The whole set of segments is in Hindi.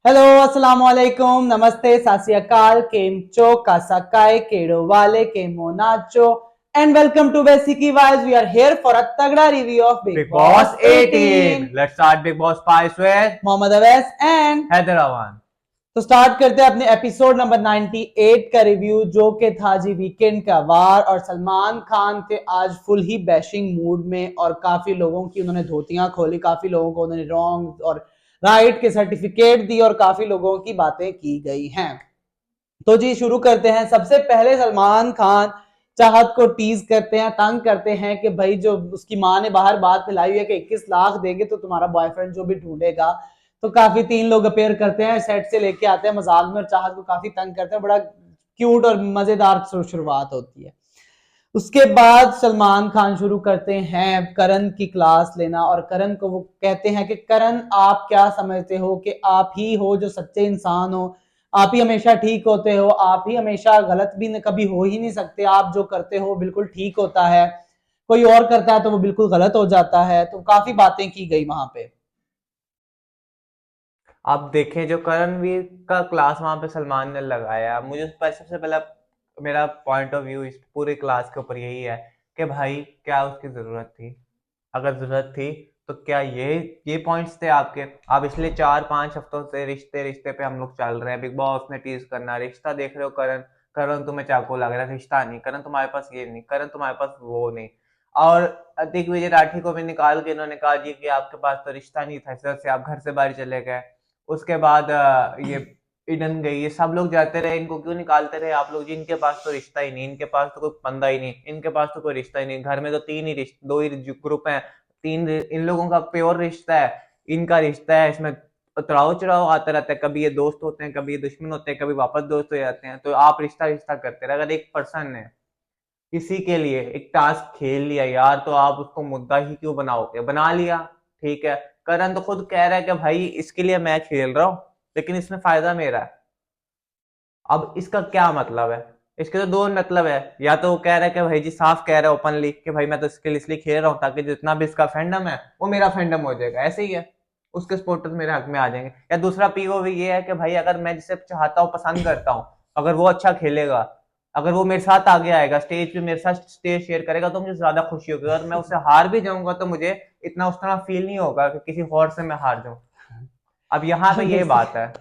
हेलो अस्सलाम वालेकुम नमस्ते सत श्री अकाल केमचो कासाकाय केड़ो वाले केमो नाचो एंड वेलकम टू बेसिकी वाइज we are here for a तगड़ा review of big Big boss Boss 18 18. Let's start Big Boss 5 with Mohammad Awais and Hyderabad. तो स्टार्ट करते हैं अपने एपिसोड नंबर 98 का रिव्यू जो कि था जी वीकेंड का वार। और सलमान खान थे आज फुल ही बैशिंग मूड में और काफी लोगों की उन्होंने धोतियां खोली, काफी लोगों को उन्होंने रॉन्ग और राइट के सर्टिफिकेट दी और काफी लोगों की बातें की गई हैं। तो जी शुरू करते हैं। सबसे पहले सलमान खान चाहत को टीज करते हैं, तंग करते हैं कि भाई जो उसकी माँ ने बाहर बात फैलाई हुई है कि 21 लाख देंगे तो तुम्हारा बॉयफ्रेंड जो भी ढूंढेगा। तो काफी 3 लोग अपेयर करते हैं, सेट से लेके आते हैं मजाक में और चाहत को काफी तंग करते हैं। बड़ा क्यूट और मजेदार शुरुआत होती है। उसके बाद सलमान खान शुरू करते हैं करण की क्लास लेना और करण को वो कहते हैं कि करण आप क्या समझते हो कि आप ही हो जो सच्चे इंसान हो, आप ही हमेशा ठीक होते हो, आप ही हमेशा गलत भी कभी हो ही नहीं सकते, आप जो करते हो बिल्कुल ठीक होता है, कोई और करता है तो वो बिल्कुल गलत हो जाता है। तो काफी बातें की गई वहां पे। आप देखें जो करणवीर का क्लास वहां पे सलमान ने लगाया, मुझे उस पर सबसे पहला मेरा पॉइंट ऑफ व्यू इस पूरे क्लास के ऊपर यही है कि भाई क्या उसकी जरूरत थी। अगर जरूरत थी तो क्या ये पॉइंट्स थे आपके? आप इसलिए 4-5 हफ्तों से रिश्ते रिश्ते पे हम लोग चल रहे हैं, बिग बॉस ने टीज करना, रिश्ता देख रहे हो करण, करण तुम्हें चाकू लग रहा है, रिश्ता नहीं, करण तुम्हारे पास ये नहीं, करण तुम्हारे पास वो नहीं। और दिग्विजय राठी को भी निकाल के इन्होंने कहा जी कि आपके पास तो रिश्ता नहीं था, इस वजह से आप घर से बाहर चले गए। उसके बाद ये ईडन गई, ये सब लोग जाते रहे, इनको क्यों निकालते रहे आप लोग जी? इनके पास तो रिश्ता ही नहीं, इनके पास तो कोई बंदा ही नहीं, इनके पास तो कोई रिश्ता ही नहीं, घर में तो तीन ही रिश्ते, दो ही ग्रुप हैं, तीन इन लोगों का प्योर रिश्ता है, इनका रिश्ता है, इसमें उतराव चढ़ाव आता रहता है, कभी ये दोस्त होते हैं, कभी ये दुश्मन होते हैं, कभी वापस दोस्त हो जाते हैं। तो आप रिश्ता रिश्ता करते रहे। अगर एक पर्सन ने किसी के लिए एक टास्क खेल लिया यार, तो आप उसको मुद्दा ही क्यों बनाओगे? बना लिया, ठीक है। करण तो खुद कह रहा है कि भाई इसके लिए मैं खेल रहा हूँ, लेकिन इसमें फायदा मेरा है। अब इसका क्या मतलब है? इसके तो दो मतलब है, या तो वो कह रहा है कि भाई जी साफ कह रहा है ओपनली कि भाई मैं तो इसके लिए इसलिए खेल रहा हूँ ताकि जितना भी इसका फैंडम है वो मेरा फैंडम हो जाएगा, ऐसे ही है, उसके सपोर्टर्स मेरे हक में आ जाएंगे। या दूसरा पीओवी ये है कि भाई अगर मैं जिसे चाहता हूँ, पसंद करता हूँ, अगर वो अच्छा खेलेगा, अगर वो मेरे साथ आगे आएगा, स्टेज पे मेरे साथ स्टेज शेयर करेगा, तो मुझे ज्यादा खुशी होगी। अगर मैं उससे हार भी जाऊंगा तो मुझे इतना उस तरह फील नहीं होगा कि किसी और से मैं हार जाऊं। अब यहाँ पे ये बात है।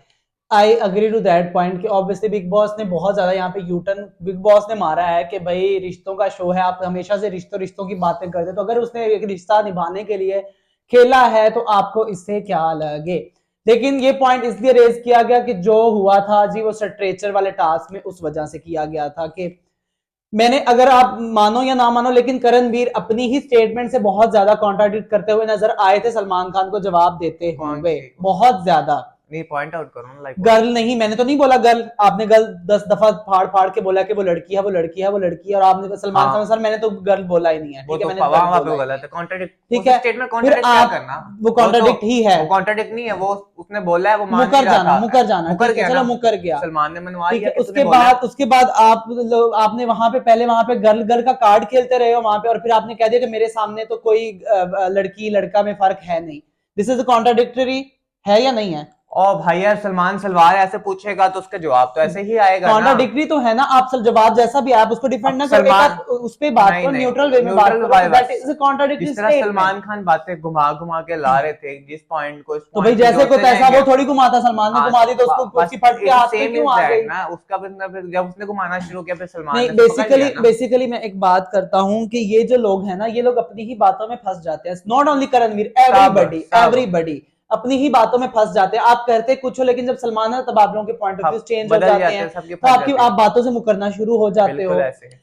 I agree to that point कि ऑब्वियसली बिग बॉस ने बहुत ज्यादा यहाँ पे यूटर्न बिग बॉस ने मारा है कि भाई रिश्तों का शो है, आप हमेशा से रिश्तों रिश्तों की बातें करते, तो अगर उसने एक रिश्ता निभाने के लिए खेला है तो आपको इससे क्या लगे। लेकिन ये पॉइंट इसलिए रेज किया गया कि जो हुआ था जी वो स्ट्रेचर वाले टास्क में उस वजह से किया गया था कि मैंने, अगर आप मानो या ना मानो, लेकिन करणवीर अपनी ही स्टेटमेंट से बहुत ज्यादा कॉन्ट्राडिक्ट करते हुए नजर आए थे सलमान खान को जवाब देते कौन हुए, सी? बहुत ज्यादा। नहीं, पॉइंट आउट करो ना, लाइक गर्ल नहीं, मैंने तो नहीं बोला गर्ल, आपने गर्ल 10 दफा फाड़ फाड़ के बोला कि वो लड़की है, वो लड़की है, वो लड़की है, और आपने सलमान खान हाँ, सर मैंने तो गर्ल बोला ही नहीं है, वो ठीक है, तो मैंने वहां गर्ल वहां पे बोला वो ही नहीं गलत है, है, कॉन्ट्रडिक्ट ठीक उस है। स्टेटमेंट फिर कॉन्ट्रडिक्ट क्या आप, करना? वो वो तो कॉन्ट्राडिक्ट ही है, वो कॉन्ट्रडिक्ट नहीं है, वो उसने बोला है, वो मान नहीं मुकर रहा जाना, था, मुकर जाना, मुकर ठीक है, गया चलो ना। मुकर गया, सलमान ने मनवा ठीक लिया है। कि तूने उसके बोला बाद है। उसके बाद आपने वहां पे पहले वहां पे गर्ल गर्ल का कार्ड खेलते रहे हो वहां पे, और फिर आपने कह दिया कि मेरे सामने तो कोई लड़की लड़का में फर्क है नहीं। दिस इज कॉन्ट्राडिक्टरी, है या नहीं है? और भाई यार, सलमान सलवार ऐसे पूछेगा तो उसका जवाब तो ऐसे ही आएगा ना। कॉन्ट्राडिक्टरी तो है ना, आप जवाब जैसा भी आप उसको डिफेंड अब ना करो, एक सलमान, आप उस पे बात नहीं करो, नहीं, न्यूट्रल वे में बात न्यूट्रल करो, तो वाई दैट बस, इज अ कॉन्ट्राडिक्टरी जिस तरह स्टेटमेंट। सलमान खान बातें घुमा घुमा के ला रहे थे, जिस पॉइंट को इस तो भाई पॉइंट से जैसे को जोड़ते तैसा वो जाएंगे। थोड़ी घुमाता, सलमान ने हाँ, घुमा दी तो उसको बस उसकी फट के हाथ पे सेम क्यों इज आ दैट गई? ना, उसका भी मतलब फिर जब उसने घुमाना शुरू किया फिर सलमान नहीं, ने उसे पकड़ बेसिकली लिया ना। बेसिकली मैं एक बात करता हूं कि ये जो लोग हैं ना, ये लोग अपनी ही बातों में फंस जाते हैं, नॉट ओनली करणवीर, सब एवरीबडी सब एवरीबडी अपनी ही बातों में फंस जाते हैं। आप करते कुछ हो, लेकिन जब सलमान है तब आप लोगों के पॉइंट ऑफ व्यू सब चेंज हो बदल जाते जाते हैं, हैं, सबकी तो फट आपकी जाती आप है। बातों से मुकरना शुरू हो जाते हो। बिल्कुल ऐसे ही।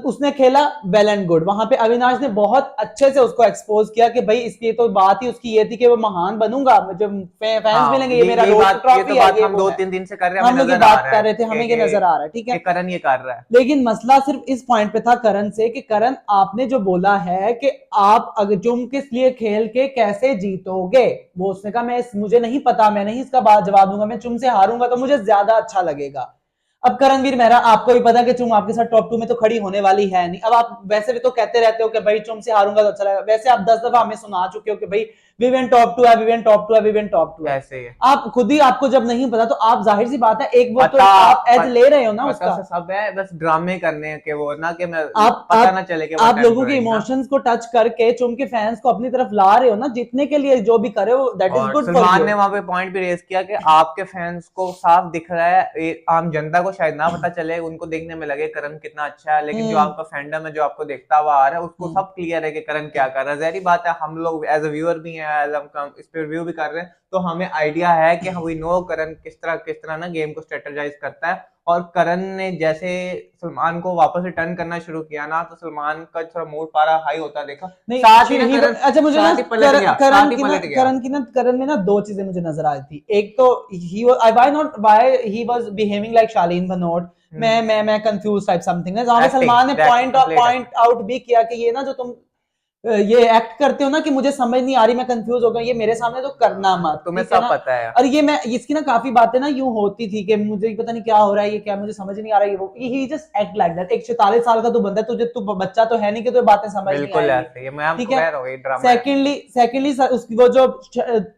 उसने खेला वेल एंड गुड, वहां पे अविनाश ने बहुत अच्छे से उसको एक्सपोज किया कि भाई इसकी तो बात ही उसकी ये थी कि वो महान बनूंगा, मुझे फैंस हाँ, मिलेंगे, ये मेरा यही रोज बात, ये तो ट्रॉफी है, बात ये हम वो दो है। तीन दिन से कर रहे हैं, हम हमें लोग ये नजर आ बात रहा है कर रहे थे, हमें ये नजर आ रहा है, ठीक है। कि करण ये कर रहा है। लेकिन मसला सिर्फ इस पॉइंट पे था करण से कि करण, आपने जो बोला है कि आप अगर तुम किस लिए खेल के कैसे जीतोगे, वो उसने कहा मैं मुझे नहीं पता, मैं नहीं इसका बात जवाब दूंगा, मैं तुम से हारूंगा तो मुझे ज्यादा अच्छा लगेगा। अब करणवीर मेहरा, आपको भी पता है कि तुम आपके साथ टॉप 2 में तो खड़ी होने वाली है नहीं। अब आप वैसे भी तो कहते रहते हो कि भाई तुम से हारूंगा तो अच्छा लगेगा, वैसे आप 10 दफा हमें सुना चुके हो कि भाई विवियन टॉप 2 है, विवियन टॉप 2 है, विवियन टॉप 2 है। ऐसे ही है। आप खुद ही, आपको जब नहीं पता तो आप जाहिर सी बात है एक वो तो पता आप एज ले रहे हो ना पता उसका। से सब है, बस ड्रामे करने हैं कि वो ना कि मैं आप पता ना चले कि आप what I'm लोगों के doing ना। इमोशंस को टच करके चुम के फैंस को अपनी तरफ ला रहे हो ना, जीतने के लिए जो भी करे हो, दैट इज और गुड फॉर सलमान यू। ने वहां पे पॉइंट भी रेज किया कि आपके फैंस को साफ दिख रहा है, आम जनता को शायद ना पता चले, उनको देखने में लगे करण कितना अच्छा है, लेकिन जो आपका फैंडम है, जो आपको देखता हुआ आ रहा है, उसको सब क्लियर है कि करण क्या कर रहा है। जहरी बात है, हम लोग एज अ व्यूअर भी हैं, एज हम इस पे रिव्यू भी कर रहे हैं, तो हमें आइडिया है कि वी नो करण किस तरह ना गेम को स्ट्रेटेजाइज करता है। और करण ने जैसे सलमान को वापस रिटर्न करना शुरू किया ना, तो सलमान का थोड़ा मूड पारा हाई होता देखा। नहीं, साथ ही ना करण अच्छा मुझे ना साथ ही पलट गया, साथ ही पलट गया। करण में ना दो चीजें मुझे नजर आई थी। एक तो ही why not why he was behaving like Shalin Bhanot, मैं कंफ्यूज टाइप समथिंग है, जहां पे सलमान ने पॉइंट आउट भी किया कि ये ना जो तुम ये एक्ट करते हो ना कि मुझे समझ नहीं आ रही, मैं कंफ्यूज हो गया, ये मेरे सामने तो करना मत, तुम्हें ठीक है सब ना। पता है। और ये मैं इसकी ना काफी बातें ना यूं होती थी कि मुझे पता नहीं क्या हो रहा है, ये क्या मुझे समझ नहीं आ रहा है, वो ही जस्ट एक्ट लाइक दैट। एक 44 साल का तू बंदा है, तुझे तू बच्चा तो है नहीं कि तुझे बातें समझ नहीं बिल्कुल आएंगी, ऐसे ही है, मैं आपको ठीक है। कह रहा हूँ ये ड्रामा है। सेकेंडली वो जो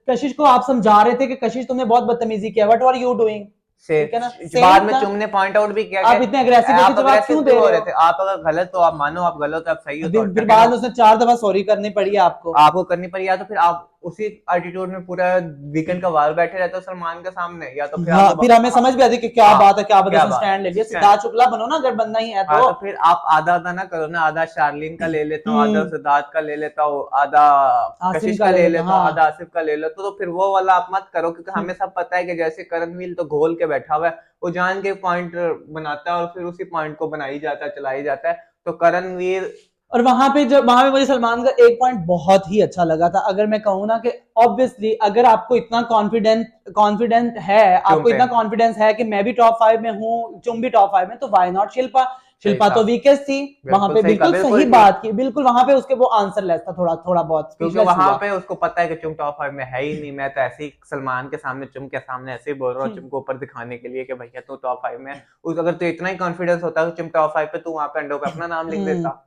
कशिश को आप समझा रहे थे कि कशिश तुमने बहुत बदतमीजी किया, व्हाट आर यू डूइंग, से ठीक है ना। बाद में ना चुम ने पॉइंट आउट भी किया आप इतने अग्रेसिव होके आप जवाब अग्रेसिव क्यों दे क्यों हो रहे रहे हो। थे, आप अगर गलत हो आप मानो, आप गलत हो, आप सही हो, तो फिर टके बाद ना में उसने 4 दफा सॉरी करनी पड़ी है आपको। आपको करनी पड़ी, या तो फिर आप उसी एटीट्यूड में पूरा वीकेंड का वार बैठे रहते हो सलमान के सामने, या तो फिर हाँ, आपको फिर हमें समझ भी आती कि क्या बात है, क्या क्या बदल बात स्टैंड ले लिया, स्टैंड। सिद्धार्थ शुक्ला बनो ना अगर बनना ही है हाँ, तो। तो फिर आप आधा आधा ना करो ना, आधा शार्लिन का ले लेता हूँ, आधा सिद्धार्थ का ले लेता हूँ, आधा आसिम कशिश का का ले ले लेता, लेता हूँ, हाँ। आधा आसिफ का ले लेता हूँ, तो फिर वो वाला आप मत करो, क्योंकि हमें सब पता है कि जैसे करणवीर तो घोल के बैठा हुआ है, वो जान के पॉइंट बनाता है और फिर उसी पॉइंट को बनाई जाता है, चलाई जाता है। तो करणवीर और वहां पे मुझे सलमान का एक पॉइंट बहुत ही अच्छा लगा था, अगर मैं कहूँ ना कि ऑब्वियसली अगर आपको इतना कॉन्फिडेंट है, चुम आपको पे इतना कॉन्फिडेंस है कि मैं भी टॉप 5 में हूँ, तुम भी टॉप 5 में, तो व्हाई नॉट शिल्पा। सही शिल्पा था, तो वीकेस्ट थी वहां बिल्कुल पे, सही कहा, बिल्कुल बिल्कुल सही ठीक, बात की, बिल्कुल वहां पे उसके वो आंसर लेस था, थोड़ा थोड़ा बहुत क्योंकि स्पीचलेस वहां हुआ। पे उसको पता है कि चुम टॉप 5 में है ही नहीं, मैं तो ऐसे ही सलमान के सामने, चुम के सामने ऐसे ही बोल रहा हूँ, चुम को ऊपर दिखाने के लिए कि भैया तू टॉप 5 में है। उस अगर तो इतना ही कॉन्फिडेंस होता है चुम टॉप 5 पे, तू वहां पे अंडों पे अपना नाम लिख देता,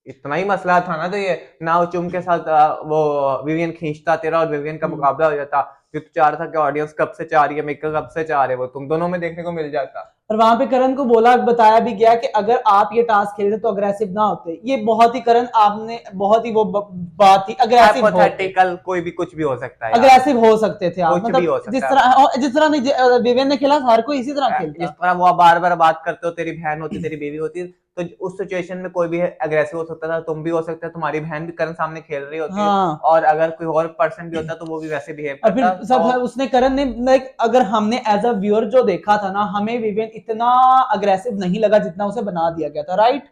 इतना ही मसला था ना। तो ये ना वो चुम के साथ वो विवियन खींचता तेरा और विवियन का मुकाबला हो जाता, जो तू चाह रहा था कि ऑडियंस कब से चाह रही है, मेकर कब से चाह रहे, वो तुम दोनों में देखने को मिल जाता। और वहां पे करण को बताया भी गया कि अगर आप ये टास्क खेलते तो अग्रेसिव ना होते, ये बहुत ही करण आपने बहुत ही वो बात थी, अग्रेसिव होते, हाइपोथेटिकल कोई भी कुछ भी हो सकता है यार, अग्रेसिव हो सकते थे आप, कुछ भी हो मतलब सकता है। जिस तरह नहीं विवेन ने खेला, हर कोई इसी तरह जिस खेलता। तरह वो बार बार बात करते हो, तेरी बहन होती, तेरी बीवी होती, तो उस सिचुएशन में कोई भी अग्रेसिव हो सकता था, तुम भी हो सकते, तुम्हारी बहन भी करण सामने खेल रही होती, हाँ, और अगर कोई और पर्सन भी होता तो वो भी वैसे बिहेव और करता। फिर सब उसने करण ने लाइक, अगर हमने एज अ व्यूअर जो देखा था ना, हमें विवेन इतना अग्रेसिव नहीं लगा जितना उसे बना दिया गया था, राइट।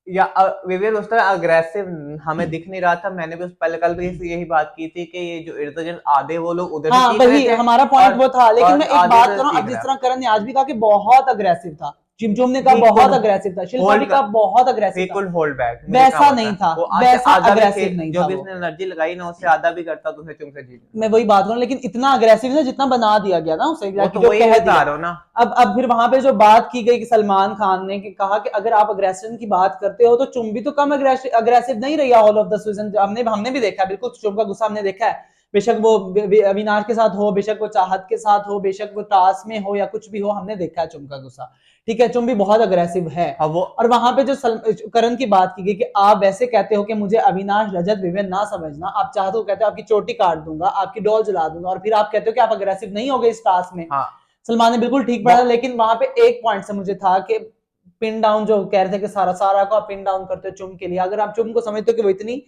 या विवेक उस तरह अग्रेसिव हमें दिख नहीं रहा था। मैंने भी उस पहले कल भी यही बात की थी कि ये जो इर्द गिर्द आधे वो लोग उधर हाँ ही चीख रहे वही थे, हमारा पॉइंट वो था, लेकिन और मैं एक आधे बात उधर करूं, अब चीख जिस रहा तरह करण ने आज भी कहा कि बहुत अग्रेसिव था, जिमजोम ने कहा ही बहुत कुड अग्रेसिव था, शिल्पा भी होल्ड कहा बहुत अग्रेसिव ही था, कुड होल्ड बैक, वैसा नहीं था, वो वैसा आधा भी अग्रेसिव नहीं जो था भी वो। इसने एनर्जी लगाई ना, उससे आधा भी करता तो उसे चुम से जीत। मैं वही बात करूं, लेकिन इतना अग्रेसिव है जितना बना दिया गया ना उसे, वो तो जो वही कह बता दिया। रहा हूँ ना। अब फिर वहां पे जो बात की गई कि सलमान खान ने कहा कि अगर आप अग्रेशन की बात करते हो तो चुम भी तो कम अग्रेसिव नहीं रही ऑल ऑफ द सीजन, हमने भी देखा, बिल्कुल चुम का गुस्सा हमने देखा है, बेशक वो अविनाश के साथ हो, बेशक वो चाहत के साथ हो, बेशक वो टास्क में हो या कुछ भी हो, हमने देखा है चुम का गुस्सा, ठीक है, चुम भी बहुत अग्रेसिव है। और वहां पे जो करण की बात की गई कि आप वैसे कहते हो कि मुझे अविनाश रजत विवेन ना समझना, आप चाहते हो, कहते हो आपकी चोटी काट दूंगा, आपकी डॉल जला दूंगा, और फिर आप कहते हो कि आप अग्रेसिव नहीं हो गए इस टास्क में। हाँ, सलमान ने बिल्कुल ठीक पढ़ा, लेकिन वहां पे एक पॉइंट से मुझे था कि पिन डाउन जो कह रहे थे कि सारा को आप पिन डाउन करते हो चुम के लिए, अगर आप चुम को समझते हो कि वो इतनी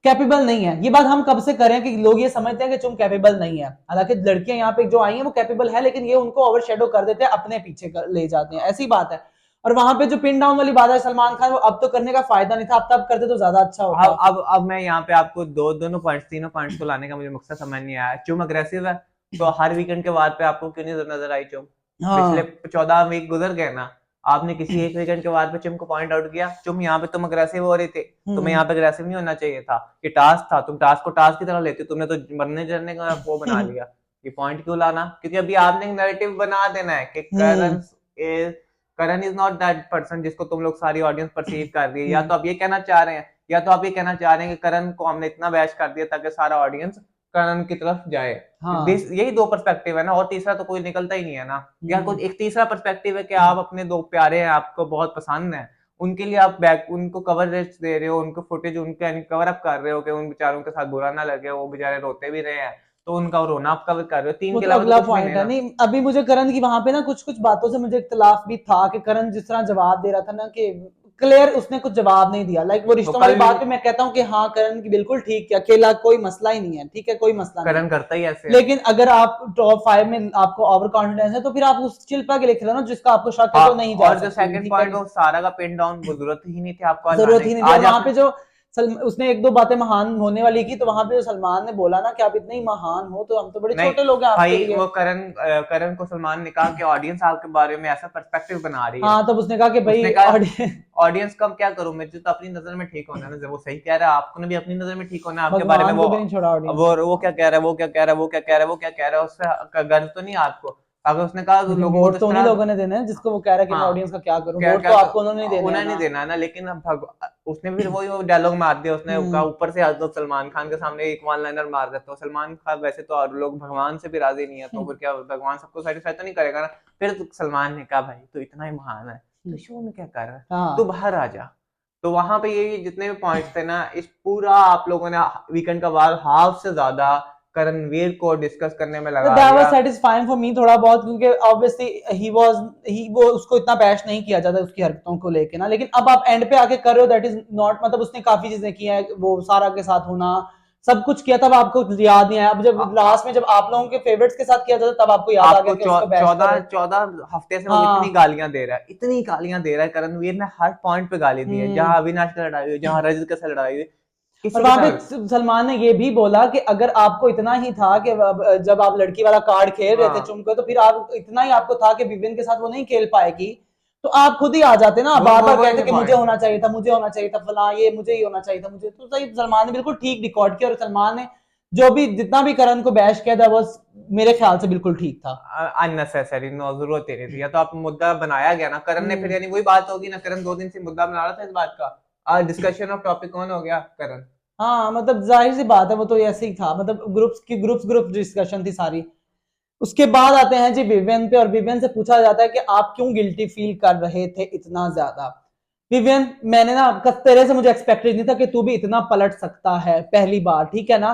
कैपेबल नहीं है, ये बात हम कब से करें कि लोग ये समझते हैं कि चुम कैपेबल नहीं है, हालांकि लड़कियां यहाँ पे जो आई हैं वो कैपेबल है, लेकिन ये उनको ओवरशैडो कर देते हैं, अपने पीछे ले जाते हैं, ऐसी बात है। और वहां पे जो पिन डाउन वाली बात है सलमान खान, वो अब तो करने का फायदा नहीं था, अब तब करते तो ज्यादा अच्छा होता। अब मैं यहाँ पे आपको दोनों पॉइंट्स, तीनों पॉइंट्स को लाने का मुझे मकसद समझ नहीं आया। चुम अग्रेसिव है तो हर वीकेंड के बाद पे आपको क्यों नहीं नजर आई चुम? पिछले 14 वीक गुजर गए ना, आपने किसी एक वीकेंड के बाद पे चुम को पॉइंट आउट किया, चुम यहाँ पे तुम अग्रेसिव हो रहे थे, तुम्हें यहाँ पे अग्रेसिव नहीं होना चाहिए था, ये टास्क था, तुम टास्क को टास्क की तरह लेते, तुमने तो मरने जरने का वो बना लिया। ये पॉइंट क्यों लाना? क्योंकि अभी आपने एक नैरेटिव बना देना है कि करण इज नॉट दैट पर्सन जिसको तुम लोग सारी ऑडियंस परसीव कर रही है। या तो आप ये कहना चाह रहे हैं, या तो आप ये कहना चाह रहे हैं कि करण को हमने इतना बैश कर दिया ताकि सारा ऑडियंस करण की तरफ जाए। हाँ यही दो पर्सपेक्टिव है ना, और तीसरा तो कोई निकलता ही नहीं है ना। या कोई एक तीसरा पर्सपेक्टिव है कि आप अपने दो प्यारे हैं, आपको बहुत पसंद है, उनके लिए आप बैक उनको कवरेज दे रहे हो, उनको फुटेज उनके कवर अप कर रहे हो कि उन बेचारों के साथ बुरा ना लगे, वो बेचारे रोते भी रहे हैं, तो उनका रोना आप कवर कर रहे हो। तीन वो के तो अलावा तो अगला कुछ भी नहीं पॉइंट है। ना। नहीं अभी मुझे करण की वहां पे ना कुछ कुछ बातों से मुझे इख्तलाफ भी था कि करण जिस तरह जवाब दे रहा था ना कि क्लियर उसने कुछ जवाब नहीं दिया। लाइक वो तो रिश्तों वाली कल बात पे मैं कहता हूँ कि हाँ करण की बिल्कुल ठीक है, अकेला कोई मसला ही नहीं है, ठीक है कोई मसला नहीं। करण करता ही ऐसे है। लेकिन अगर आप टॉप 5 में आपको ओवर कॉन्फिडेंस है तो फिर आप उस चिल्पा के लिख लो ना जिसका आपको शक है हाँ, तो नहीं जा और जो सकती, सेकंड ठीक है। पॉइंट वो सारा का पिन डाउन, वो जरूरत ही नहीं थी आपको आज जरूरत लाने ही की। नहीं थी। और आज वहां आप पे जो उसने एक दो बातें महान होने वाली की, तो वहां पे जो सलमान ने बोला ना कि आप इतने ही महान हो तो हम तो बड़े नहीं छोटे लोग हैं आपके भाई, लिए। वो करण को सलमान ने कहा कि ऑडियंस आपके बारे में ऐसा पर्सपेक्टिव बना रही है। हाँ तब उसने कहा कि भाई उसने कहा ऑडियंस ऑडियंस का क्या करूं, मुझे तो अपनी नजर में ठीक होना है ना। जब वो सही कह रहा है, आपको भी अपनी नजर में ठीक होना है। आपके बारे में भगवान को भी नहीं छोड़ा ऑडियंस वो क्या कह रहा है, वो क्या कह रहा है, वो क्या कह रहा है, वो क्या कह रहा है, उससे गर्ज तो नहीं है आपको। अगर उसने कहा तो लेकिन लोगों को तो वोट इस तो उन्हीं तरह, लोगों ने देना है जिसको वो कह रहा है कि मैं हाँ ऑडियंस का क्या करूं। क्या वोट क्या तो आपको उन्होंने नहीं देने उन्हें हैं नहीं ना। देना है ना। लेकिन अब उसने फिर वही वो डायलॉग मार दिया, उसने कहा हम्म ऊपर से आज तो सलमान खान के सामने एक वन लाइनर मार देता हूँ। सलमान खान वैसे तो और लोग भगवान से भी राजी नहीं है, तो फिर क्या भगवान सबको सेटिस्फाई तो नहीं करेगा ना। फिर सलमान ने कहा भाई तू इतना ही महान है, तो शो में क्या कर रहा है, तू हाँ बाहर आ जा। तो वहां पे ये जितने भी पॉइंट्स थे ना, इस पूरा आप लोगों ने वीकेंड का बाद हाफ से ज्यादा करणवीर को डिस्कस करने में लगा दैट वाज दिया। सेटिस्फाइंग फॉर मी थोड़ा बहुत, क्योंकि ऑब्वियसली ही वो उसको इतना बैश नहीं किया जाता उसकी हरकतों को लेके ना। लेकिन अब आप एंड पे आके कर रहे हो दैट इज नॉट, मतलब उसने काफी चीजें की हैं, वो सारा के साथ होना सब कुछ किया, तब आपको याद नहीं आया। अब जब लास्ट में जब आप लोगों के फेवरेट्स के साथ किया जाता तब आपको याद आ गया आपको कि उसको बैश चौदह करे। चौदह हफ्ते से वो इतनी हाँ गालियां दे रहा है, इतनी गालियां दे रहा है। करणवीर ने हर पॉइंट पे गाली दी है, हम्म। जहां अविनाश की लड़ाई हुई, जहां रजत के साथ लड़ाई हुई, और किसी के वहां पे साथ। सलमान ने ये भी बोला कि अगर आपको इतना ही था कि जब आप लड़की वाला कार्ड खेल रहे थे हाँ, चुम को, तो फिर आप इतना ही आपको था कि विविन के साथ वो नहीं खेल पाएगी, तो आप खुद ही आ जाते ना। बार बार वही कहते तो कि मुझे पॉइंट। होना चाहिए था, मुझे होना चाहिए था फला, ये मुझे ही होना चाहिए था मुझे। तो सही सलमान ने बिल्कुल ठीक रिकॉर्ड किया, और सलमान ने जो भी जितना भी करण को बैश किया था वो मेरे ख्याल से बिल्कुल ठीक था। अननेसेसरी, नो जरूरत ही नहीं थी। या तो आप मुद्दा बनाया गया ना करण ने, फिर हम्म। यानी वही बात होगी ना, करण 2 दिन से मुद्दा बना रहा था इस बात का। डिस्कशन ऑफ टॉपिक कौन हो गया, करण। हाँ मतलब जाहिर सी बात है, वो तो ऐसे ही था, मतलब ग्रुप्स डिस्कशन थी सारी। उसके बाद आते हैं जी विवियन पे, और विवियन से पूछा जाता है कि आप क्यों गिल्टी फील कर रहे थे इतना ज्यादा। विवियन, मैंने ना तेरे से मुझे एक्सपेक्टेड नहीं था कि तू भी इतना पलट सकता है पहली बार, ठीक है ना।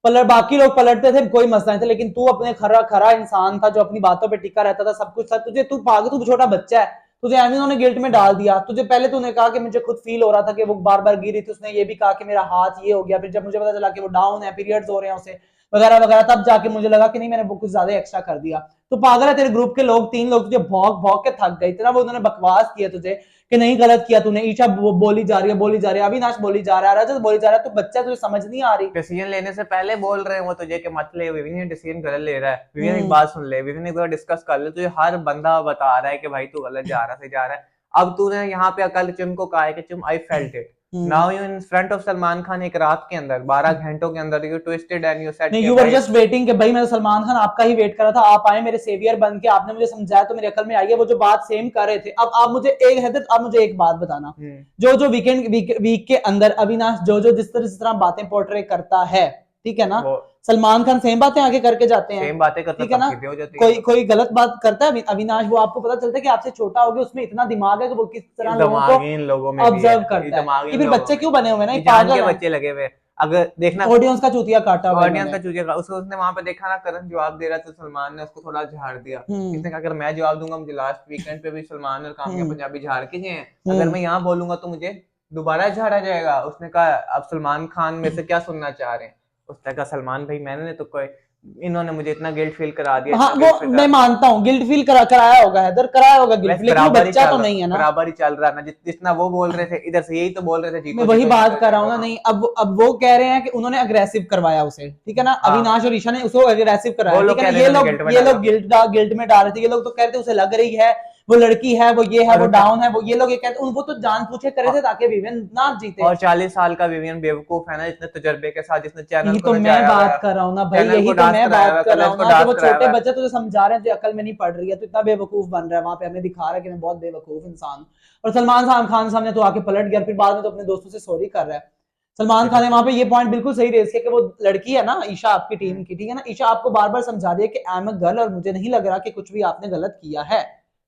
पलट बाकी लोग पलटते थे कोई मसला नहीं था, लेकिन तू अपने खरा खरा इंसान था जो अपनी बातों पे टिका रहता था, सब कुछ था तुझे। तू पागल, तू छोटा बच्चा है, तुझे एमी उन्होंने गिल्ट में डाल दिया तुझे। पहले तूने कहा कि मुझे खुद फील हो रहा था कि वो बार बार गिरी थी, उसने ये भी कहा कि मेरा हाथ ये हो गया। फिर जब मुझे पता चला कि वो डाउन है, पीरियड्स हो रहे हैं उसे वगैरह वगैरह, तब जाके मुझे लगा कि नहीं मैंने वो कुछ ज्यादा एक्स्ट्रा कर दिया। तो पागल है, तेरे ग्रुप के लोग 3 लोग तुझे भौंक भौंक के थक गए, इतना वो उन्होंने बकवास किया तुझे कि नहीं गलत किया तूने। ईशा बोली जा रही है, बोली जा रही है, अविनाश बोली जा रहा है, रजत बोली जा रहा है, तो बच्चा तुझे समझ नहीं आ रही। डिसीजन लेने से पहले बोल रहे हैं वो तुझे कि मत ले, विविन डिसीजन गलत ले रहा है। विविन एक हम्म बात सुन ले, विविन एक बार डिस्कस कर ले, तुझे हर बंदा बता रहा है कि भाई तू गलत जा रहा है, सही जा रहा है। अब तूने यहाँ पे कल चुम को कहा है कि चुम I felt it, hmm. Now you in front of Salman Khan, एक रात के अंदर 12 घंटों के अंदर you twisted and you said नहीं, कि यू वर भाई। जस्ट वेटिंग कि भाई मैं तो सलमान खान आपका ही वेट कर रहा था, आप आए मेरे सेवियर बन के, आपने मुझे समझाया तो मेरे अकल में आई है वो जो बात सेम कर रहे थे। अब आप मुझे एक हैदर, आप मुझे एक बात बताना, जो जो वीक के अंदर अविनाश जो जिस तरह बातें पोर्ट्रे करता है, ठीक है ना, वो सलमान खान सेम बातें आगे करके जाते हैं, सेम बातें करता ठीक है तब ना। सीधे हो जाती है। कोई कोई गलत बात करता है अविनाश, वो आपको पता चलता है कि आपसे छोटा हो गया, उसमें इतना दिमाग है कि वो किस तरह लोगों को दिमाग इन लोगों में भी है, ऑब्जर्व ये करता है। दिमाग ये इन फिर लोगों बच्चे में, क्यों बने हुए ना, ये ये जान पागल के है। बच्चे लगे हुए। अगर देखना ऑडियंस का चूतिया काटा हुआ ऑडियंस का इन्होंने। चूजे का, उसको उसने वहां पे देखा ना, करण जवाब दे रहा था, सलमान ने उसको थोड़ा झाड़ दिया। हम्म इसने कहा अगर मैं जवाब दूंगा, मुझे लास्ट वीकेंड पे भी सलमान और कामयाब हम्म पंजाबी झाड़ के गए हैं, अगर हम्म मैं यहाँ बोलूंगा तो मुझे दोबारा झाड़ा जाएगा। उसने कहा अब सलमान खान में से क्या सुनना चाह रहे हैं। उसने कहा सलमान भाई मैंने तो कोई, इन्होंने मुझे इतना गिल्ट फील करा दिया, हाँ इतना वो गिल्ट फील मैं करा। मानता हूँ गिल्ट फील कराया होगा हैदर, कराया होगा गिल्ट, बस लेकिन वो बच्चा तो नहीं है ना। बराबर ही चल रहा है ना, जितना वो बोल रहे थे इधर से यही तो बोल रहे थे, मैं जीतो वही जीतो बात जीतो कर रहा हूँ जीतो। ना। हाँ नहीं अब वो कह रहे हैं कि उन्होंने अग्रेसिव करवाया उसे, ठीक है ना, हाँ, अविनाश और ईशा ने उसको अग्रेसिव वो कराया, ठीक लोग है कह ना। रहे ये इन्होंने लोग गिल्ट में ये डाला। लोग गिल्ट में डाल रहे थे, ये लोग तो कह रहे थे उसे लग रही है, वो लड़की है, वो ये है, और वो डाउन है, वो ये लोग ये कहते, वो तो जान पूछे करे थे ताकि विवेन ना जीते। और 40 साल का विवियन बेवकूफ है ना, इतने तजर्बे के साथ, जिसने चैनल यही को तो मैं नचाया हुआ बात है, कर रहा हूँ ना भाई, चैनल यही को तो डांस मैं कराया बात हुआ है, कर रहा कलर्स हूँ को ना कि डांस वो कराया छोटे हुआ है। बच्चे तुझे समझा रहे हैं, तुझे अकल में नहीं पड़ रही है, तो इतना बेवकूफ बन रहा है, वहां पे हमें दिखा रहा है कि मैं बहुत बेवकूफ इंसान। और सलमान खान सामने तो आके पलट गया, फिर बाद में तो अपने दोस्तों से सॉरी कर रहा है। सलमान खान ने वहां पे ये पॉइंट बिल्कुल सही रेज किया कि वो लड़की है ना ईशा आपकी टीम की, ठीक है ना, ईशा आपको बार बार समझा रही है कि आई एम अ गर्ल और मुझे नहीं लग रहा कि कुछ भी आपने गलत किया है,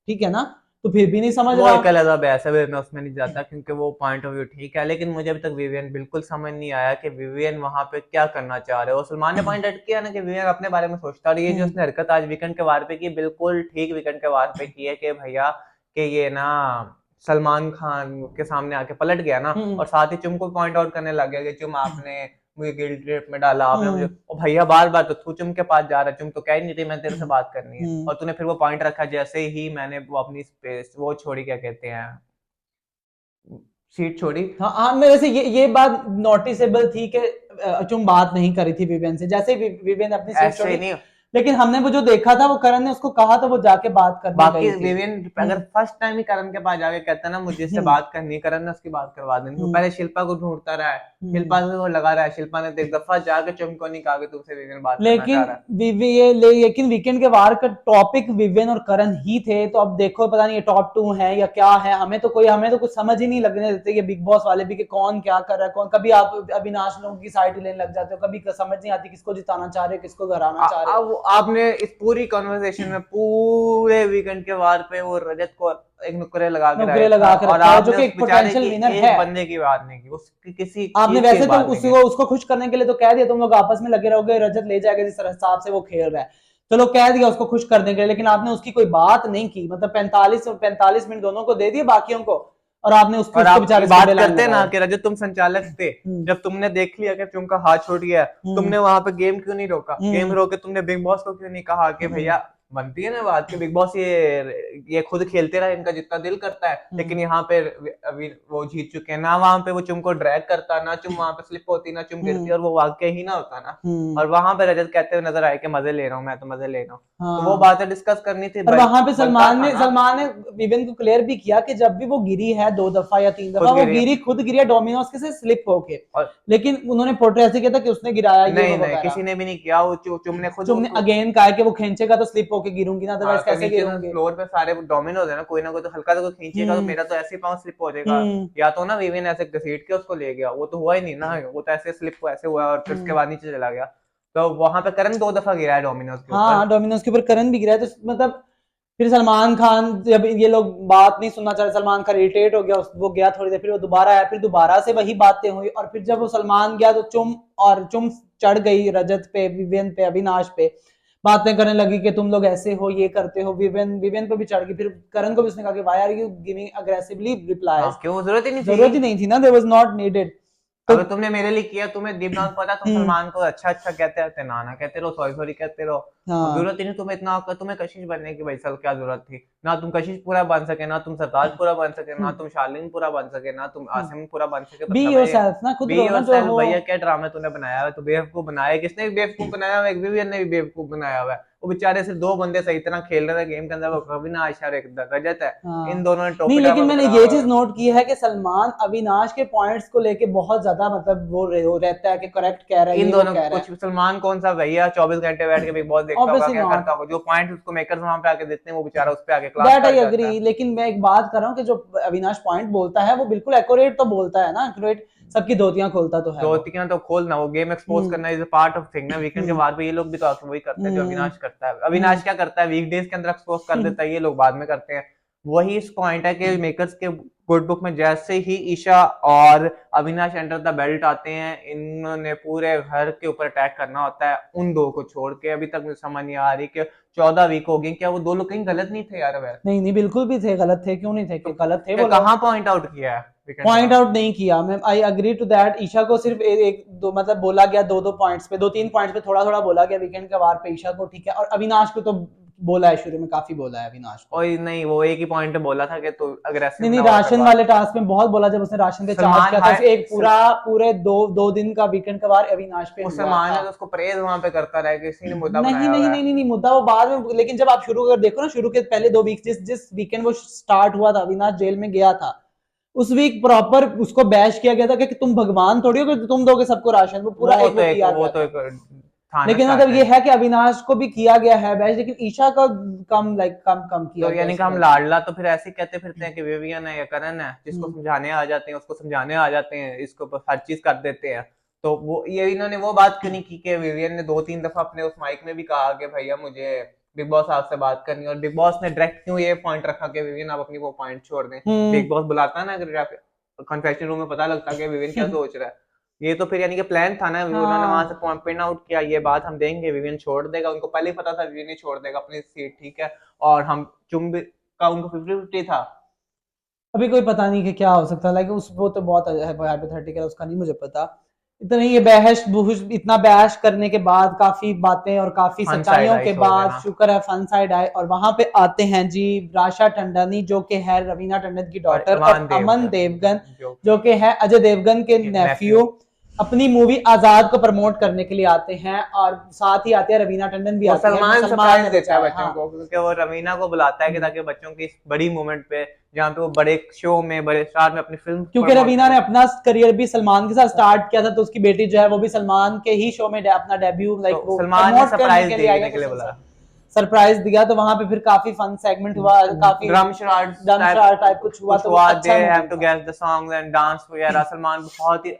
ठीक है ना, तो फिर भी नहीं समझ वो रहा। एक अलग बहस है, मैं उसमें नहीं जाता क्योंकि वो पॉइंट ऑफ व्यू ठीक है, लेकिन मुझे अभी तक विवियन बिल्कुल समझ नहीं आया कि विवियन वहां पे क्या करना चाह रहे हो। सलमान ने पॉइंट आउट किया ना कि विवियन अपने बारे में सोचता, और ये जो उसने हरकत आज वीकेंड के वार पे की, बिल्कुल ठीक वीकेंड के वार पे की है कि भैया कि ये ना सलमान खान के सामने आके पलट गया ना, और साथ ही चुम को पॉइंट आउट करने लग गया कि चुम आपने मुझे गिल्ट ट्रिप में डाला, आपने मुझे, ओ भैया बार बार तो तू चुम के पास जा रहा है, चुम तो कह ही नहीं रही मैं तेरे से बात करनी है, और तूने फिर वो पॉइंट रखा जैसे ही मैंने वो अपनी स्पेस वो छोड़ी, क्या कहते हैं, सीट छोड़ी। हाँ हाँ, मैं वैसे ये बात नोटिसेबल थी कि चुम बात नहीं करी थी विवेन से, जैसे ही विवेन अपनी सीट ऐसे छोड़ी, नहीं, लेकिन हमने वो जो देखा था वो करण ने उसको कहा तो वो जाके बात करने बाकी गई थी। विवियन अगर फर्स्ट टाइम ही करण के पास जाके कहता ना मुझे इससे बात करनी है, करण ने उसकी बात करवा देनी, वो पहले शिल्पा को ढूंढता रहा है, शिल्पा से वो लगा रहा है, शिल्पा ने तो एक दफा जाके चुम को नहीं कहा कि तुमसे विवियन बात करना चाह रहा है। लेकिन वीकेंड के वार का टॉपिक विवेन और करण ही थे, तो अब देखो पता नहीं ये टॉप 2 है या क्या है, हमें तो कुछ समझ ही नहीं लगने देते ये बिग बॉस वाले भी कि कौन क्या कर रहा है, कौन, कभी आप अविनाश लोगों की साइड लेने लग जाते हो, कभी समझ नहीं आती किसको जिताना चाह रहे हो किसको हराना चाह रहे हो। अब आपने इस पूरी कॉन्वर्सेशन में पूरे वीकेंड के वार पे वो रजत को एक नुकरे लगा के नौकरी लगा के और रखा है जो आपने कि उस एक बेचारे पोटेंशियल की विनर एक है। बंदे की बात नहीं की, उसकी किसी आपने चीज की वैसे तो बात नहीं की। उसको खुश करने के लिए तो कह दिया तुम लोग आपस में लगे रहोगे, रजत ले जाएगा जिस हिसाब से वो खेल रहा है, चलो कह दिया उसको खुश करने के लिए, लेकिन आपने उसकी कोई बात नहीं की, मतलब 45 मिनट दोनों को दे दिए बाकियों को, और आपने और उसके आप बेचारे बात करते ना कि रजत तुम संचालक थे, हम्म जब तुमने देख लिया कि तुमका हाथ छूट गया, तुमने वहां पे गेम क्यों नहीं रोका, गेम रोके तुमने बिग बॉस को क्यों नहीं कहा कि भैया बनती है ना बात कि बिग बॉस ये खुद खेलते रहे, इनका जितना दिल करता है, लेकिन यहाँ पे अभी वो जीत चुके हैं ना, वहां पे वो चुम को ड्रैग करता ना, चुम वहां पे स्लिप होती ना, चुम गिरती और वो वाक्य ही ना होता ना, और वहां पे रजत कहते हुए नजर आए कि मजे ले रहा हूँ, मैं तो मजे ले रहा हूँ, तो वो बातें डिस्कस करनी थी। और वहां पे बनता था ना, सलमान ने विवेन को क्लियर भी किया कि जब भी वो गिरी है 2 दफा या 3 दफा, खुद वो गिरी खुद गिरी है डोमिनोज के से स्लिप होके, और लेकिन उन्होंने पोर्ट्रे ऐसे किया था कि उसने गिराया ये वो नहीं नहीं वगैरह। किसी ने भी नहीं किया, वो चुम ने खुद तुमने उसको, अगेन कहा कि वो खींचेगा तो स्लिप होके गिरूंगी ना, हाँ अदरवाइज तो कैसे नीचे तो गिरूंगी। फ्लोर पे सारे डोमिनोज है ना, कोई ना कोई तो हल्का सा कोई खींचेगा तो मेरा तो ऐसे ही पाँव स्लिप हो जाएगा, या तो ना विविन ऐसे घसीट के उसको ले गया, वो तो हुआ ही नहीं ना, वो तो ऐसे स्लिप ऐसे हुआ और फिर उसके बाद नीचे चला गया, तो वहां पे करण 2 दफा गिरा है डोमिनोज के ऊपर। हाँ डोमिनोज के ऊपर करण भी गिरा है, तो मतलब फिर सलमान खान जब ये लोग बात नहीं सुनना चाह रहे, सलमान खान इरिटेट हो गया, वो गया थोड़ी देर, फिर वो दोबारा आया, फिर दोबारा से वही बातें हुई, और फिर जब वो सलमान गया तो चुम चढ़ गई रजत पे, विवेन पे, अविनाश पे, बातें करने लगी कि तुम लोग ऐसे हो, ये करते हो, विवेन पे भी चढ़ गई, फिर करण को भी उसने कहा कि why are you giving aggressively replies, क्यों, जरूरत ही नहीं जरूरत ही थी, नहीं थी ना, देयर वाज नॉट नीडेड। तो अगर तुमने मेरे लिए किया, तुम्हें दीपनाथ पता, तुम सलमान को अच्छा अच्छा कहते रहते, नाना कहते रहो, सॉरी सॉरी कहते रहो, अब हाँ जरूरत ही नहीं तुम्हें इतना, तुम्हें कशिश बनने की भाई साल क्या जरूरत थी, ना तुम कशिश पूरा बन सके, ना तुम सरताज पूरा बन सके, ना तुम शालीन पूरा बन सके, ना तुम आसिम पूरा बन सके, बी बस हमें योरसेल्फ ना, खुद बी रहो ना जो योरसेल्फ। हो। भैया क्या ड्रामा तूने बनाया है, तो बेवकूफ बनाया है, किसने भी बेवकूफ बनाया है, एक विवियन ने भी बेवकूफ बनाया हुआ है, वो बेचारे सिर्फ 2 बंदे सही तरह खेल रहे थे गेम के अंदर, वो अविनाश और एक रजत है, हाँ। इन दोनों ने नहीं टोपी लेकिन ड्रामा मैंने पकड़ा ये हुआ चीज है। नोट की है कि सलमान अविनाश के पॉइंट्स को लेके बहुत ज्यादा मतलब वो रहता है कि करेक्ट कह रहा है, इन ये वो दोनों कह रहा कुछ, है, सलमान कौन सा भैया 24 घंटे बैठ के बिग बॉस देखता होगा, ऑब्वियसली क्या करता नॉट, होगा, जो पॉइंट उसको मेकर्स वहां पे आके देते हैं वो बेचारा उस पे आके क्लास दैट कर आई जाता अग्री, है। लेकिन मैं एक बात कर रहा हूँ कि जो अविनाश पॉइंट बोलता है वो बिल्कुल एक्यूरेट तो बोलता है ना, एक्यूरेट, सबकी धोतियां खोलता तो है वो। धोतियां तो खोलना, वो गेम एक्सपोज करना इज पार्ट ऑफ थिंग ना, वीकेंड के बाद पे ये लोग भी तो आके वही करते हैं जो अविनाश करता है, अविनाश क्या करता है वीकडेज के अंदर एक्सपोज कर देता है, ये लोग बाद में करते हैं, वही इस पॉइंट है कि मेकर्स के गुड बुक में जैसे ही ईशा और अविनाश एंटर द बेल्ट आते हैं, इन्होंने पूरे घर के ऊपर अटैक करना होता है, उन दो को छोड़ के, अभी तक मुझे समझ नहीं आ रही कि 14 वीक हो गई, क्या वो 2 लोग कहीं गलत नहीं थे यार, वैसे नहीं नहीं बिल्कुल भी थे, गलत थे, क्यों नहीं थे, तो कि गलत थे क्या वो लोग, कहाँ पॉइंट आउट किया है वीकेंड के पॉइंट बाद? आउट नहीं किया मैं, I agree to that, Isha को सिर्फ एक दो मतलब बोला गया, 2 2 पॉइंट्स पे, 2 3 पॉइंट्स पे थोड़ा थोड़ा बोला गया वीकेंड के वार पे ईशा को, ठीक है, और अविनाश को तो बोला है शुरू में, काफी बोला है अविनाश को। और नहीं, वो एक ही पॉइंट पे बोला था कि तू नहीं अग्रेसिव नहीं ना हो राशन करवा, वाले टास्क में बहुत बोला, जब उसने राशन पे चार्ज सलमान किया था, हाय एक पूरे दो दिन का वीकेंड का वार अविनाश पे उस हुआ सलमान था। है तो उसको प्रेज वहां पे करता रहा, किसी ने मुद्दा नहीं बनाया नहीं हुआ नहीं है। नहीं नहीं मुद्दा वो बाद में, लेकिन जब आप शुरू अगर देखो ना, शुरू के पहले 2 वीक जिस जिस वीकेंड वो स्टार्ट हुआ था, अविनाश जेल में गया था, उस वीक प्रॉपर उसको बैश किया गया था कि तुम भगवान थोड़ी हो कि तुम दोगे सबको राशन, वो पूरा वो एक तो वो एक किया वो गया तो था। एक था ना लेकिन start मतलब ये में। है कि अविनाश को भी किया गया है बेस्ट, लेकिन ईशा का कम कम किया तो गया यानी कि हम इसको। लाडला तो फिर ऐसे ही कहते फिरते हैं कि विवियन है या करण है, जिसको समझाने आ जाते हैं उसको समझाने आ जाते हैं, इसको बस हर चीज कर देते हैं। तो वो ये इन्होंने वो बात क्यों नहीं की कि विवियन ने 2-3 दफा अपने उस माइक में भी कहा कि भैया मुझे बिग बॉस आपसे बात करनी है, और बिग बॉस ने डायरेक्ट क्यों ये पॉइंट रखा कि विवियन आप अपनी वो पॉइंट छोड़ दें। बिग बॉस बुलाता है ना, अगर कन्फेक्शन रूम में पता लगता है कि विवियन क्या सोच रहा है। ये तो फिर यानी कि प्लान था ना, उन्होंने वहां से हाँ पॉइंट आउट किया ये बात हम देंगे, विवियन छोड़ देगा, उनको पहले ही पता था विवियन ही छोड़ देगा अपनी सीट, ठीक है। और हम चुंबी का उनको 50-50 था। अभी कोई पता नहीं कि क्या हो सकता है, लाइक उस वो तो बहुत हाइपोथेटिकल, उसका नहीं मुझे पता। इतना ये बहस बुहस इतना बहस करने के बाद, काफी बातें और काफी फन साइड सच्चाइयों आई के शो में बाद, ना, शुक्र है फन साइड आए, और वहां पे आते हैं जी राशा टंडनी जो कि है रवीना टंडन की और डॉटर, अमान और अमन देवगन देवगन जो जो कि है अजय देवगन के नेफ्यू। नेफ्यू, अपनी मूवी आजाद को प्रमोट करने के लिए आते हैं, और साथ ही आते हैं रवीना टंडन भी वो आती है, सलमान सलमान सरप्राइज ने देता है बचाया। बच्चों हाँ को, क्योंकि वो रवीना को बुलाता है कि ताकि बच्चों की इस बड़ी मूवमेंट पे, जहाँ पे वो बड़े शो में बड़े स्टार में अपनी फिल्म क्योंकि प्रमोट रवीना ने करे। अपना करियर भी सलमान के साथ स्टार्ट किया था, तो उसकी बेटी जो है वो भी सलमान के ही शो में अपना डेब्यू तो वो सलमान ने प्रमोट करने सरप्राइज के लिए आई है, देने के लिए तो बुलाया। सरप्राइज दिया, तो वहां पे फिर काफी फन सेगमेंट हुआ, काफी drum shots type dumb charades type कुछ हुआ, कुछ तो वो हुआ, दे अच्छा हैव मोमेंट टू था। Guess the songs and dance वगैरह। सलमान बहुत ही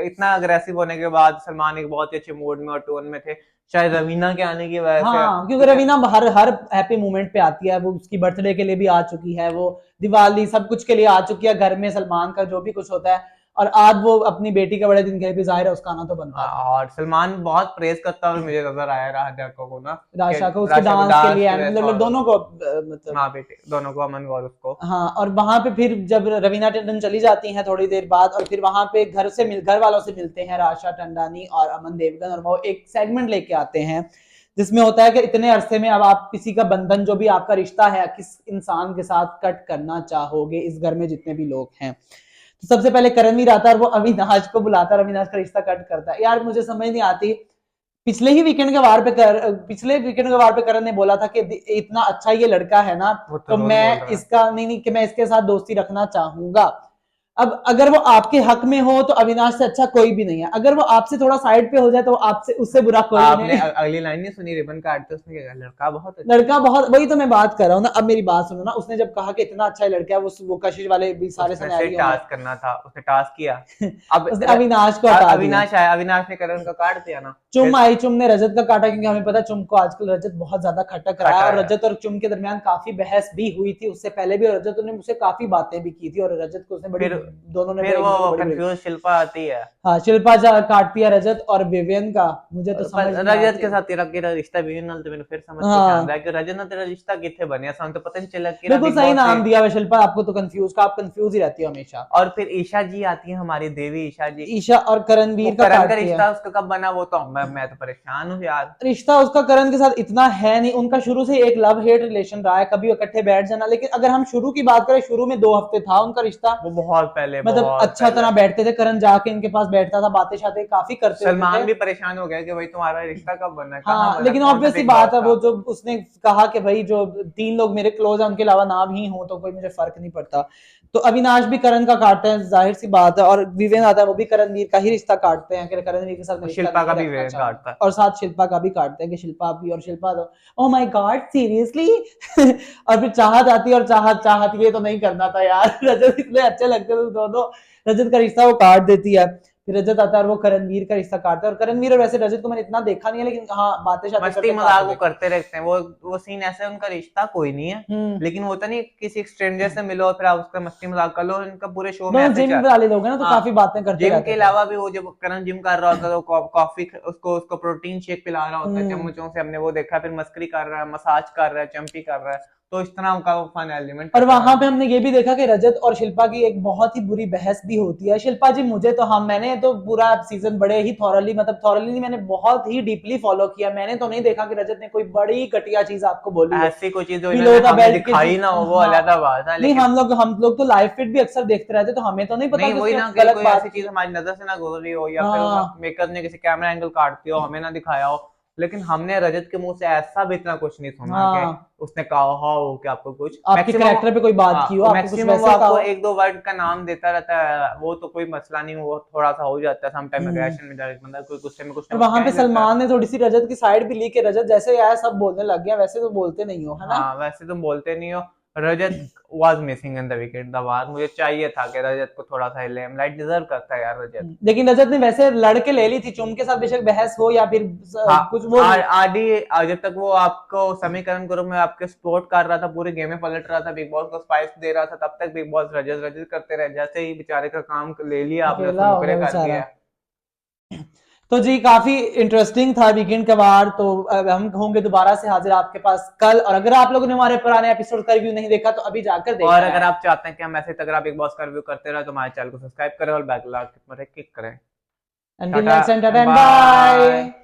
इतना अग्रेसिव होने के बाद सलमान एक बहुत ही अच्छे मूड में और टोन में थे, शायद रवीना के आने की वजह से, हाँ क्योंकि क्योंकि रवीना हर हर हैप्पी मोमेंट पे आती है, वो उसकी बर्थडे के लिए भी आ चुकी है, वो दिवाली सब कुछ के लिए आ चुकी है, घर में सलमान का जो भी कुछ होता है, और आज वो अपनी बेटी के बड़े दिन के लिए भी जाहिर है उसका आना तो बनता था। और सलमान बहुत प्रेज करता हुआ मुझे नजर आया राजा को ना, कि राशा को उसके राशा को डांस के डांस लिए की वजह से, मतलब और दोनों को मतलब माँ बेटे दोनों को, अमन गौर उसको। हाँ, और वहां पे फिर जब रवीना टंडन चली जाती हैं थोड़ी देर बाद, और फिर वहां पे घर वालों से मिलते हैं राशा टंडानी और अमन देवगन, और वो एक सेगमेंट लेके आते हैं जिसमें होता है कि इतने अरसे में अब आप किसी का बंधन, जो भी आपका रिश्ता है, किस इंसान के साथ कट करना चाहोगे इस घर में जितने भी लोग हैं। तो सबसे पहले करणवीर आता है और वो अविनाश को बुलाता है, अविनाश का रिश्ता कट करता है। यार मुझे समझ नहीं आती, पिछले वीकेंड के वार पे करण ने बोला था कि इतना अच्छा ये लड़का है ना, वो तो तो रोज बोल मैं रहा है। इसका नहीं कि मैं इसके साथ दोस्ती रखना चाहूंगा। अब अगर वो आपके हक में हो तो अविनाश से अच्छा कोई भी नहीं है, अगर वो आपसे थोड़ा साइड पे हो जाए तो आपसे उससे बुरा कोई भी आपने नहीं। अगली लाइन नहीं सुनी, रिबन काटते उसने क्या कहा, लड़का बहुत अच्छा है। लड़का बहुत, वही तो मैं बात कर रहा हूँ ना, अब मेरी बात सुनो ना, उसने जब कहा कि इतना अच्छा लड़का है, वो कशिश वाले भी सारे उसने से सिनेरियो में टास्क करना था, उसने टास्क किया। अब उसने अविनाश को हटा दिया। अविनाश आया, अविनाश ने करण का काट दिया ना, चुम फिर आई, चुम ने रजत का काटा, क्योंकि हमें पता है चुम को आजकल रजत बहुत ज्यादा खटक रहा है, खटा और है। रजत और चुम के दरमियान काफी बहस भी हुई थी उससे पहले भी, और रजत ने मुझसे काफी बातें भी की थी, और रजत को उसने बड़ी, फिर दोनों ने फिर एक वो दूसरे को बड़ी बड़ी। कंफ्यूज शिल्पा आती है, हाँ शिल्पा काटती है रजत और विवियन का, मुझे तो समझ नहीं रजत आती। के साथ तेरा रिश्ता भी नाल, तो मैंने फिर समझ के ध्यान रहा हाँ कि रजत ना तेरा रिश्ता कितने बने, हम तो पता नहीं चला कि बिल्कुल बिग सही बॉस से। नाम दिया हुआ शिल्पा, आपको तो कंफ्यूज का, आप कंफ्यूज ही रहती हो हमेशा। और फिर ईशा जी आती है, हमारी देवी ईशा जी। ईशा और वो करणवीर का करण का काटती है। रिश्ता उसका कब बना, वो तो मैं तो परेशान हूँ यार। रिश्ता उसका करण के साथ इतना है नहीं, उनका शुरू से एक लव हेट रिलेशन रहा है, कभी इकट्ठे बैठ जाना, लेकिन अगर हम शुरू की बात करें, शुरू में 2 हफ्ते था उनका रिश्ता, वो बहुत पहले, मतलब बहुत अच्छा पहले। तरह बैठते थे, करण जाके इनके पास बैठता था, बातें शातें काफी करते होते सलमान थे। भी परेशान हो गया कि भाई तुम्हारा रिश्ता कब बना, कहाँ हाँ बना, लेकिन कौन सा ऑब्वियस सी बिग बॉस बात है, था। वो जो उसने कहा कि भाई जो 3 लोग मेरे क्लोज है उनके अलावा ना भी हो तो कोई मुझे फर्क नहीं पड़ता, तो अविनाश भी करण का काटते हैं, जाहिर सी बात है, और विवेन आता है वो भी करणवीर का ही रिश्ता काटते हैं कि करणवीर के साथ मैं और रिश्ता शिल्पा का नहीं भी रखना वेट चाहूंगा, काटता है। और साथ शिल्पा का भी काटते हैं कि शिल्पा भी, और शिल्पा तो ओ माय गॉड सीरियसली। और फिर चाहत आती है, और चाहत चाहत ये तो नहीं करना था यार। रजत इतने अच्छे लगते थे दोनों, रजत का रिश्ता वो काट देती है, फिर रजत आता है और वो करणवीर का रिश्ता काटता है, और करणवीर और वैसे रजत को मैंने इतना देखा नहीं है, लेकिन हाँ बातें शातें मस्ती करते मजाक काफी वो देखा। करते रहते हैं, वो सीन ऐसा है, उनका रिश्ता कोई नहीं है, हम्म। लेकिन वो तो नहीं किसी स्ट्रेंजर से मिलो फिर आप उसका मस्ती मजाक कर लो, इनका पूरे शो में दोनों ऐसे जिम चल। वाले लोग हैं ना, तो हाँ, काफी बातें करते जिम के रहते थे। अलावा भी वो जब करण जिम कर रहा होता है तो कॉफी उसको उसको प्रोटीन शेक पिला रहा होता है चम्मचों से, हमने वो देखा, फिर मस्करी कर रहा है, मसाज कर रहा है, चंपी कर रहा है, तो इस तरह का वो फन एलिमेंट और रखा वहां पे है। हमने ये भी देखा कि रजत और शिल्पा की एक बहुत ही बुरी बहस भी होती है। शिल्पा जी मुझे तो, हम मैंने तो पूरा सीजन बड़े ही थॉरली, मतलब थॉरली नहीं, मैंने बहुत ही डीपली फॉलो किया, मैंने तो नहीं देखा कि रजत ने कोई बड़ी घटिया चीज आपको बोली हो ऐसी कोई चीज जो बिलो इन्होंने द हमें बेल्ट के दिखाई ना हो वो हाँ अलग बात है, नहीं, लेकिन हम लोग तो लाइव फिट भी अक्सर देखते रहते, तो हमें तो नहीं पता नहीं कि वही उसने ना कि गलत कोई बात ऐसी की। चीज हमारी नजर से ना गुजरी हो, या फिर हाँ मेकर्स ने किसी कैमरा एंगल काट दिया हो, हमें ना दिखाया हो, लेकिन हमने रजत के मुंह से ऐसा भी इतना कुछ नहीं सुना हाँ। कि उसने कहा हो कि आपको कुछ आपके कैरेक्टर पे कोई बात की हो, आपको कुछ मैक्सिमम वैसे वो कहा आपको हो? एक दो वर्ड का नाम देता रहता है, वो तो कोई मसला नहीं, वो थोड़ा सा हो जाता है समटाइम हम्म। एग्रेशन में डायरेक्ट बंदा कोई गुस्से में कुछ और ना कुछ वहां कह पे ही देता है। सलमान ने थोड़ी सी रजत की साइड भी ली कि रजत जैसे आया सब बोलने लग गया, वैसे तो बोलते नहीं हो, है ना? हाँ, वैसे तुम बोलते नहीं हो। Rajat was missing in the wicket the bar, मुझे चाहिए था कि रजत को थोड़ा सा लेमलाइट डिजर्व करता है यार रजत। लेकिन रजत ने वैसे लड़के ले ली थी, चुम के साथ बेशक बहस हो या फिर हाँ, कुछ वो आदि जब तक वो आपको समीकरण ग्रुप में आपके सपोर्ट कर रहा था, पूरे गेम में पलट रहा था, बिग बॉस को स्पाइस दे रहा था, तब तक बिग बॉस रजत रजत करते रहे। जैसे ही बेचारे का काम ले लिया आपने, उसको अकेला हो नुकरे गया कर बेचारा। दिया। तो जी काफी इंटरेस्टिंग था वीकेंड का वार। तो अब हम होंगे दोबारा से हाजिर आपके पास कल, और अगर आप लोगों ने हमारे पुराने एपिसोड का रिव्यू नहीं देखा तो अभी जाकर देखना और अगर है। आप चाहते हैं कि हम ऐसे अगर आप बिग बॉस का रिव्यू करते रहे तो हमारे चैनल को सब्सक्राइब करें और बेल आइकन पर क्लिक करें। Until tata next time, and tata and bye. bye.